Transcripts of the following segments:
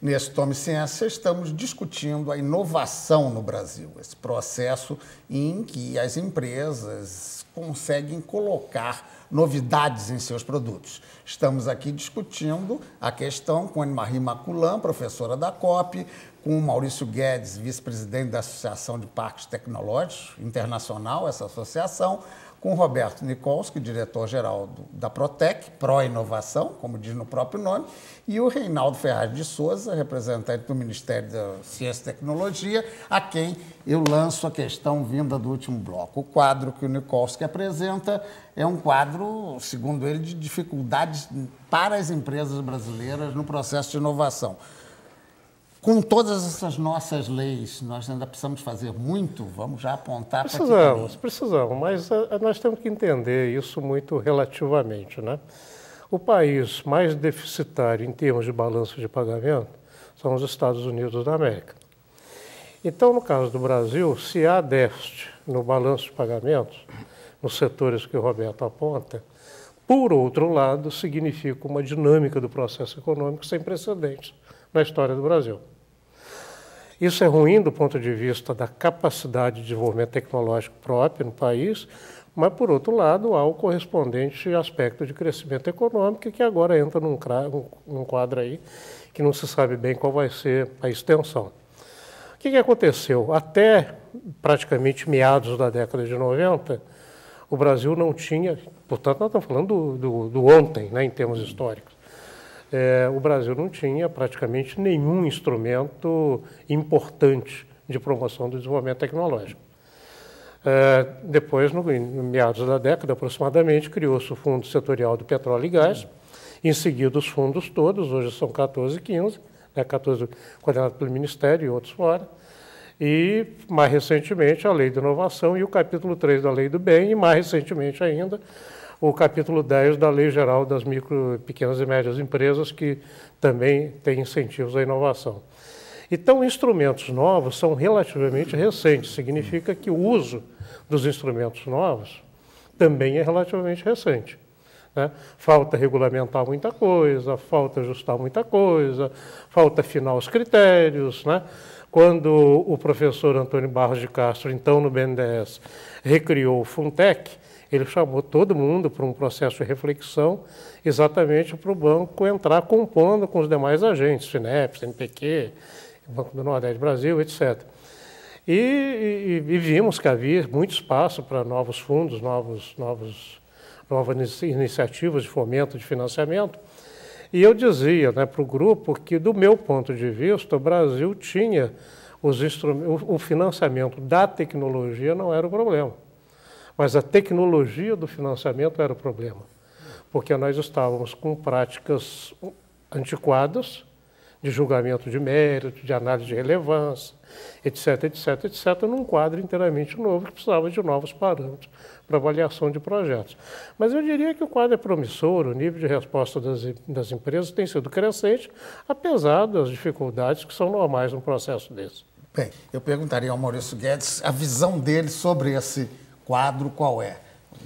Nesse Tome Ciência, estamos discutindo a inovação no Brasil, esse processo em que as empresas conseguem colocar novidades em seus produtos. Estamos aqui discutindo a questão com Anne-Marie Maculan, professora da COP, com Maurício Guedes, vice-presidente da Associação de Parques Tecnológicos Internacional, essa associação, com Roberto Nikolsky, diretor-geral da Protec, Pró-Inovação, como diz no próprio nome, e o Reinaldo Ferraz de Souza, representante do Ministério da Ciência e Tecnologia, a quem eu lanço a questão vinda do último bloco. O quadro que o Nikolsky apresenta é um quadro, segundo ele, de dificuldades para as empresas brasileiras no processo de inovação. Com todas essas nossas leis, nós ainda precisamos fazer muito? Vamos já apontar para aqui. Precisamos, mas nós temos que entender isso muito relativamente, né? O país mais deficitário em termos de balanço de pagamento são os Estados Unidos da América. Então, no caso do Brasil, se há déficit no balanço de pagamentos, nos setores que o Roberto aponta, por outro lado, significa uma dinâmica do processo econômico sem precedentes na história do Brasil. Isso é ruim do ponto de vista da capacidade de desenvolvimento tecnológico próprio no país, mas, por outro lado, há o correspondente aspecto de crescimento econômico que agora entra num quadro aí que não se sabe bem qual vai ser a extensão. O que aconteceu? Até praticamente meados da década de 90, o Brasil não tinha, portanto, nós estamos falando do ontem, né, em termos históricos. O Brasil não tinha praticamente nenhum instrumento importante de promoção do desenvolvimento tecnológico. Depois, no meados da década, aproximadamente, criou-se o Fundo Setorial do Petróleo e Gás, em seguida os fundos todos, hoje são 14 e 15, né, 14 coordenados pelo Ministério e outros fora, e, mais recentemente, a Lei de Inovação e o capítulo 3 da Lei do Bem, e, mais recentemente ainda, o capítulo 10 da Lei Geral das Micro, Pequenas e Médias Empresas, que também tem incentivos à inovação. Então, instrumentos novos são relativamente recentes, significa que o uso dos instrumentos novos também é relativamente recente, né? Falta regulamentar muita coisa, falta ajustar muita coisa, falta afinar os critérios, né? Quando o professor Antônio Barros de Castro, então no BNDES, recriou o Funtech, ele chamou todo mundo para um processo de reflexão, exatamente para o banco entrar compondo com os demais agentes, FINEP, CNPq, Banco do Nordeste do Brasil, etc. E vimos que havia muito espaço para novos fundos, novas iniciativas de fomento, de financiamento. E eu dizia, né, para o grupo que, do meu ponto de vista, o Brasil tinha o financiamento da tecnologia não era o problema. Mas a tecnologia do financiamento era o problema, porque nós estávamos com práticas antiquadas de julgamento de mérito, de análise de relevância, etc., etc., etc., num quadro inteiramente novo que precisava de novos parâmetros para avaliação de projetos. Mas eu diria que o quadro é promissor, o nível de resposta das empresas tem sido crescente, apesar das dificuldades que são normais num processo desse. Bem, eu perguntaria ao Maurício Guedes a visão dele sobre esse quadro, qual é,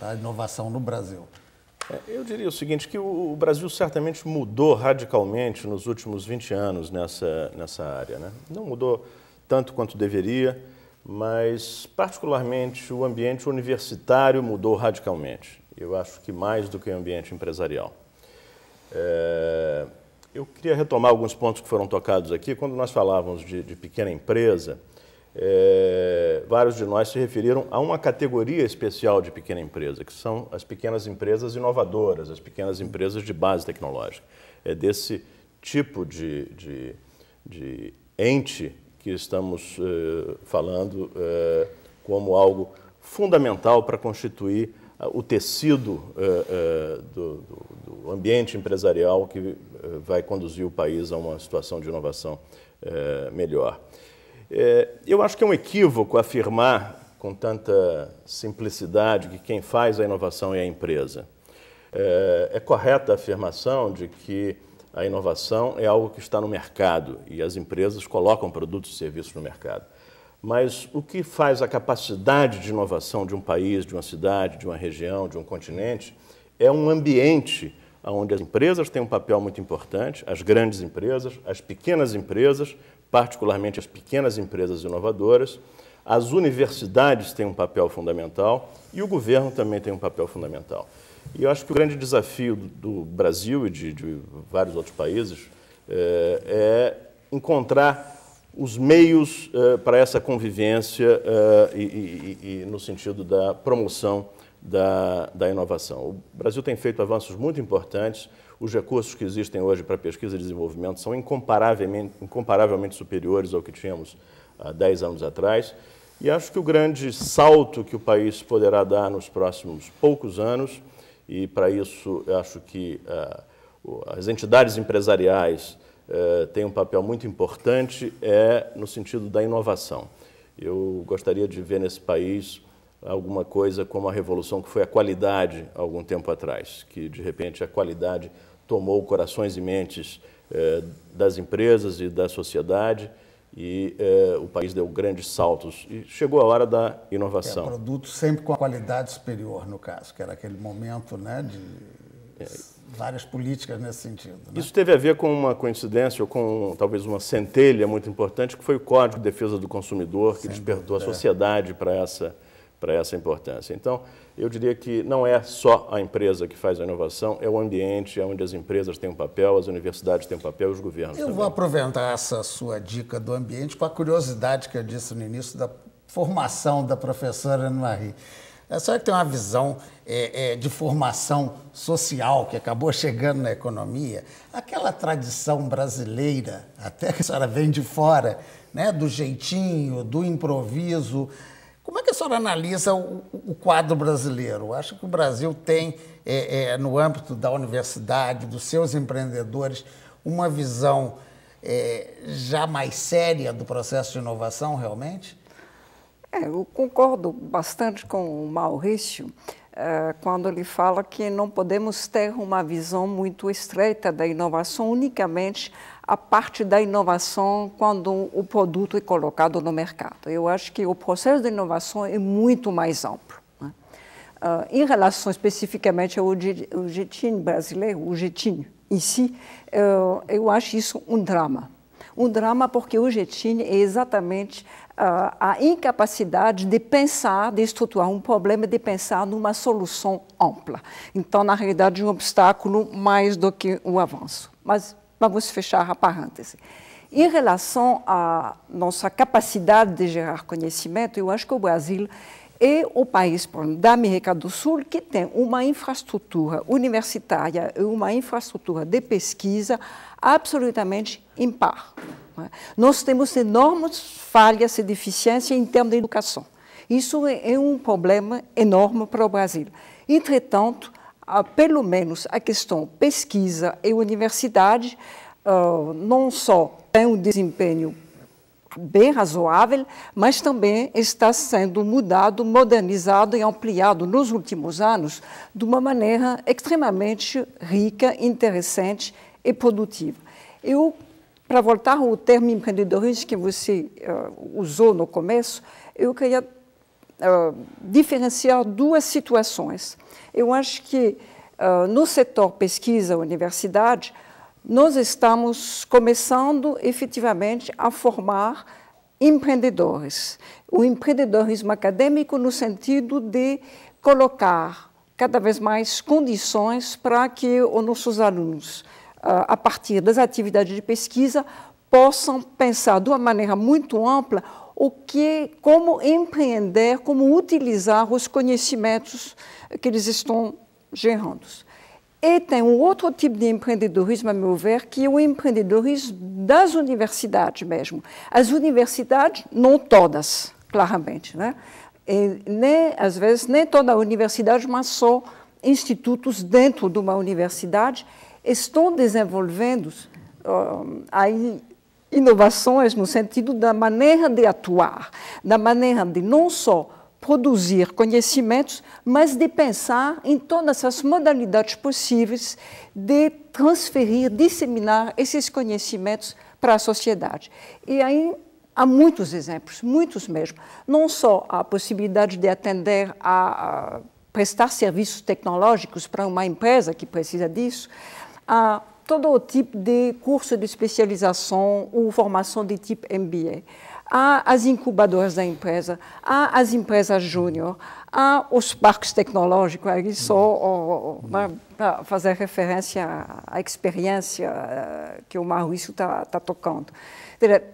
da inovação no Brasil. Eu diria o seguinte, que o Brasil certamente mudou radicalmente nos últimos 20 anos nessa área, né? Não mudou tanto quanto deveria, mas particularmente o ambiente universitário mudou radicalmente. Eu acho que mais do que o ambiente empresarial. Eu queria retomar alguns pontos que foram tocados aqui. Quando nós falávamos de pequena empresa, vários de nós se referiram a uma categoria especial de pequena empresa, que são as pequenas empresas inovadoras, as pequenas empresas de base tecnológica. É desse tipo de ente que estamos falando como algo fundamental para constituir o tecido do ambiente empresarial que vai conduzir o país a uma situação de inovação melhor. Eu acho que é um equívoco afirmar com tanta simplicidade que quem faz a inovação é a empresa. É correta a afirmação de que a inovação é algo que está no mercado e as empresas colocam produtos e serviços no mercado. Mas o que faz a capacidade de inovação de um país, de uma cidade, de uma região, de um continente, é um ambiente onde as empresas têm um papel muito importante, as grandes empresas, as pequenas empresas, particularmente as pequenas empresas inovadoras, as universidades têm um papel fundamental e o governo também tem um papel fundamental. E eu acho que o grande desafio do Brasil e de vários outros países é encontrar os meios para essa convivência e no sentido da promoção da inovação. O Brasil tem feito avanços muito importantes, os recursos que existem hoje para pesquisa e desenvolvimento são incomparavelmente superiores ao que tínhamos há 10 anos atrás, e acho que o grande salto que o país poderá dar nos próximos poucos anos, e para isso eu acho que as entidades empresariais têm um papel muito importante, é no sentido da inovação. Eu gostaria de ver nesse país alguma coisa como a revolução que foi a qualidade há algum tempo atrás, que de repente a qualidade tomou corações e mentes das empresas e da sociedade e o país deu grandes saltos e chegou a hora da inovação. Produto sempre com a qualidade superior, no caso, que era aquele momento, né, de várias políticas nesse sentido. Né? Isso teve a ver com uma coincidência ou com talvez uma centelha muito importante, que foi o Código de Defesa do Consumidor, que despertou a sociedade para essa importância. Então, eu diria que não é só a empresa que faz a inovação, é o ambiente, é onde as empresas têm um papel, as universidades têm um papel e os governos também. Eu vou aproveitar essa sua dica do ambiente com a curiosidade que eu disse no início da formação da professora Anne-Marie. A senhora que tem uma visão de formação social que acabou chegando na economia, aquela tradição brasileira, até que a senhora vem de fora, né, do jeitinho, do improviso. Como é que a senhora analisa o quadro brasileiro? Acho que o Brasil tem, no âmbito da universidade, dos seus empreendedores, uma visão já mais séria do processo de inovação, realmente? Eu concordo bastante com o Maurício quando ele fala que não podemos ter uma visão muito estreita da inovação unicamente a parte da inovação quando o produto é colocado no mercado. Eu acho que o processo de inovação é muito mais amplo. Né? Em relação especificamente ao jeitinho brasileiro, o jeitinho em si, eu acho isso um drama. Um drama porque o jeitinho é exatamente a incapacidade de pensar, de estruturar um problema, de pensar numa solução ampla. Então, na realidade, um obstáculo mais do que um avanço. Mas vamos fechar a parêntese. Em relação à nossa capacidade de gerar conhecimento, eu acho que o Brasil é o país da América do Sul que tem uma infraestrutura universitária e uma infraestrutura de pesquisa absolutamente impar. Nós temos enormes falhas e deficiências em termos de educação. Isso é um problema enorme para o Brasil. Entretanto, pelo menos a questão pesquisa e universidade não só tem um desempenho bem razoável, mas também está sendo mudado, modernizado e ampliado nos últimos anos de uma maneira extremamente rica, interessante e produtiva. Para voltar ao termo empreendedorismo que você usou no começo, eu queria diferenciar duas situações. Eu acho que no setor pesquisa, universidade, nós estamos começando efetivamente a formar empreendedores. O empreendedorismo acadêmico no sentido de colocar cada vez mais condições para que os nossos alunos, a partir das atividades de pesquisa, possam pensar de uma maneira muito ampla como empreender, como utilizar os conhecimentos que eles estão gerando. E tem um outro tipo de empreendedorismo, a meu ver, que é o empreendedorismo das universidades mesmo. As universidades, não todas, claramente, né? Às vezes, nem toda a universidade, mas só institutos dentro de uma universidade estão desenvolvendo aí inovações no sentido da maneira de atuar, da maneira de não só produzir conhecimentos, mas de pensar em todas as modalidades possíveis de transferir, disseminar esses conhecimentos para a sociedade. E aí há muitos exemplos, muitos mesmo. Não só a possibilidade de atender a prestar serviços tecnológicos para uma empresa que precisa disso, há todo o tipo de curso de especialização ou formação de tipo MBA. Há as incubadoras da empresa, há as empresas júnior, há os parques tecnológicos, aí só para fazer referência à experiência que o Maurício está tocando.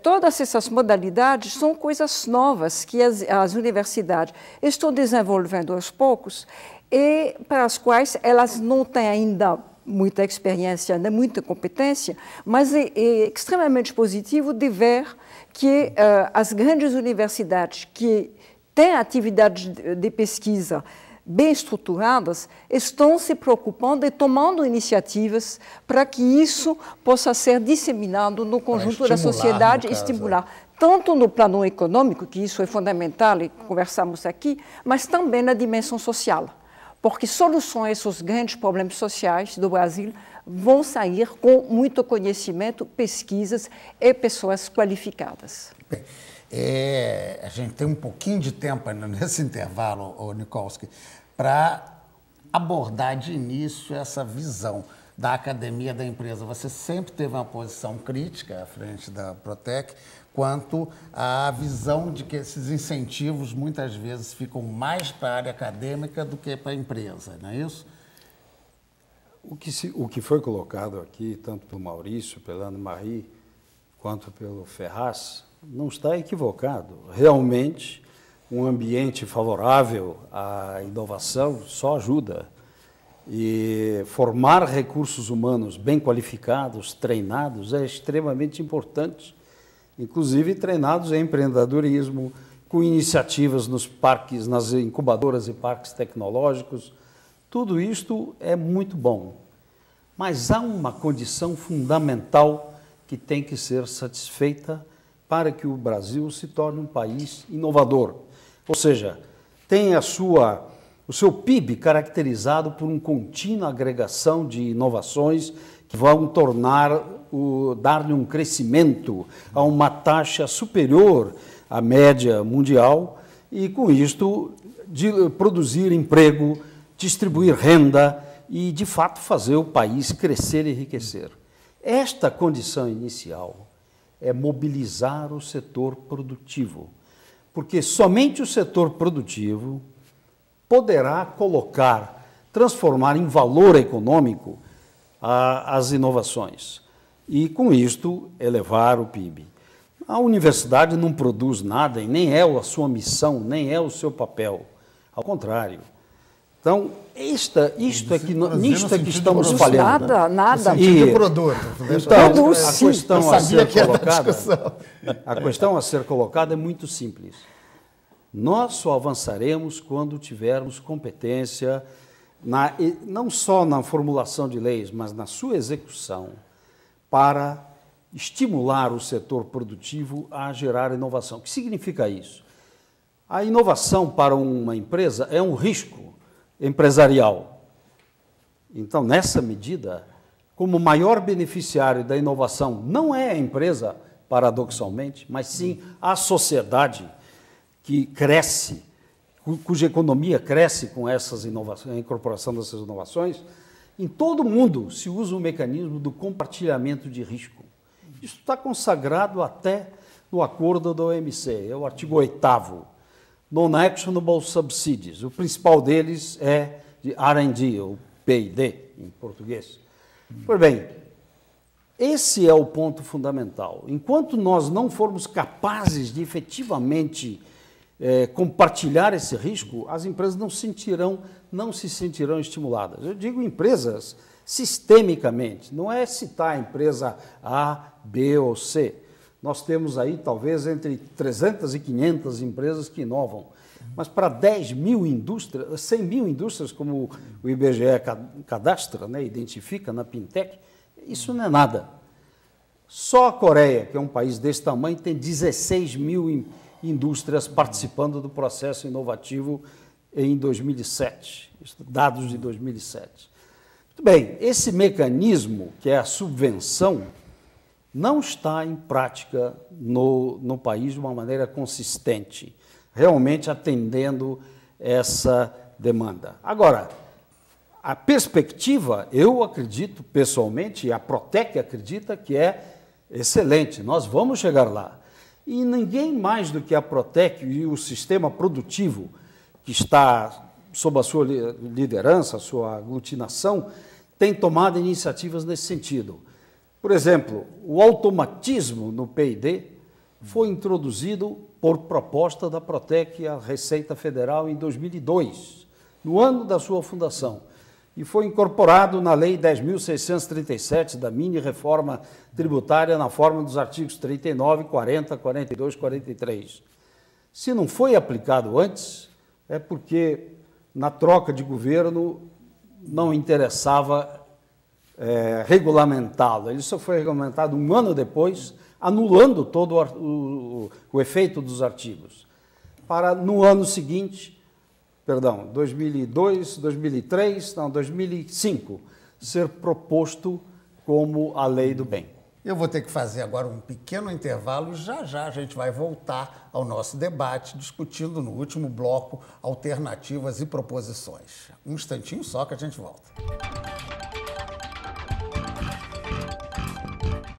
Todas essas modalidades são coisas novas que as universidades estão desenvolvendo aos poucos e para as quais elas não têm ainda muita experiência, nem muita competência, mas é extremamente positivo de ver que as grandes universidades que têm atividades de pesquisa bem estruturadas estão se preocupando e tomando iniciativas para que isso possa ser disseminado no conjunto da sociedade e estimular, tanto no plano econômico, que isso é fundamental e conversamos aqui, mas também na dimensão social. Porque soluções a esses grandes problemas sociais do Brasil vão sair com muito conhecimento, pesquisas e pessoas qualificadas. Bem, a gente tem um pouquinho de tempo ainda nesse intervalo, Nikolsky, para abordar de início essa visão da academia da empresa. Você sempre teve uma posição crítica à frente da Protec quanto à visão de que esses incentivos muitas vezes ficam mais para a área acadêmica do que para a empresa, não é isso? O que foi colocado aqui, tanto pelo Maurício, pela Anne-Marie, quanto pelo Ferraz, não está equivocado. Realmente, um ambiente favorável à inovação só ajuda. E formar recursos humanos bem qualificados, treinados, é extremamente importante. Inclusive treinados em empreendedorismo, com iniciativas nos parques, nas incubadoras e parques tecnológicos. Tudo isto é muito bom. Mas há uma condição fundamental que tem que ser satisfeita para que o Brasil se torne um país inovador. Ou seja, tem o seu PIB caracterizado por uma contínua agregação de inovações que vão dar-lhe um crescimento a uma taxa superior à média mundial e, com isto, produzir emprego, distribuir renda e, de fato, fazer o país crescer e enriquecer. Esta condição inicial é mobilizar o setor produtivo, porque somente o setor produtivo poderá transformar em valor econômico as inovações e, com isto, elevar o PIB. A universidade não produz nada e nem é a sua missão, nem é o seu papel. Ao contrário. Então, nisto é que estamos falhando. Nada. Então, a questão a ser colocada é muito simples. Nós só avançaremos quando tivermos competência, não só na formulação de leis, mas na sua execução, para estimular o setor produtivo a gerar inovação. O que significa isso? A inovação para uma empresa é um risco empresarial. Então, nessa medida, como maior beneficiário da inovação não é a empresa, paradoxalmente, mas sim a sociedade que cresce, cuja economia cresce com essas inovações, a incorporação dessas inovações, em todo o mundo se usa o mecanismo do compartilhamento de risco. Isso está consagrado até no acordo da OMC, é o artigo 8º, Non-Actionable Subsidies. O principal deles é de R&D, ou P&D, em português. Pois bem, esse é o ponto fundamental. Enquanto nós não formos capazes de efetivamente compartilhar esse risco, as empresas não se sentirão estimuladas. Eu digo empresas sistemicamente, não é citar a empresa A, B ou C. Nós temos aí talvez entre 300 e 500 empresas que inovam, mas para 10 mil indústrias, 100 mil indústrias, como o IBGE cadastra, né, identifica na Pintec, isso não é nada. Só a Coreia, que é um país desse tamanho, tem 16 mil indústrias participando do processo inovativo em 2007, dados de 2007. Muito bem, esse mecanismo, que é a subvenção, não está em prática no país de uma maneira consistente, realmente atendendo essa demanda. Agora, a perspectiva, eu acredito pessoalmente, e a Protec acredita que é excelente, nós vamos chegar lá. E ninguém mais do que a Protec e o sistema produtivo que está sob a sua liderança, a sua aglutinação, tem tomado iniciativas nesse sentido. Por exemplo, o automatismo no P&D foi introduzido por proposta da Protec à Receita Federal em 2002, no ano da sua fundação, e foi incorporado na Lei 10.637 da mini-reforma tributária na forma dos artigos 39, 40, 42, 43. Se não foi aplicado antes, é porque na troca de governo não interessava regulamentá-lo. Ele só foi regulamentado um ano depois, anulando todo o efeito dos artigos. Para, no ano seguinte, 2002, 2003, não, 2005, ser proposto como a lei do bem. Eu vou ter que fazer agora um pequeno intervalo e já já a gente vai voltar ao nosso debate, discutindo no último bloco alternativas e proposições. Um instantinho só que a gente volta.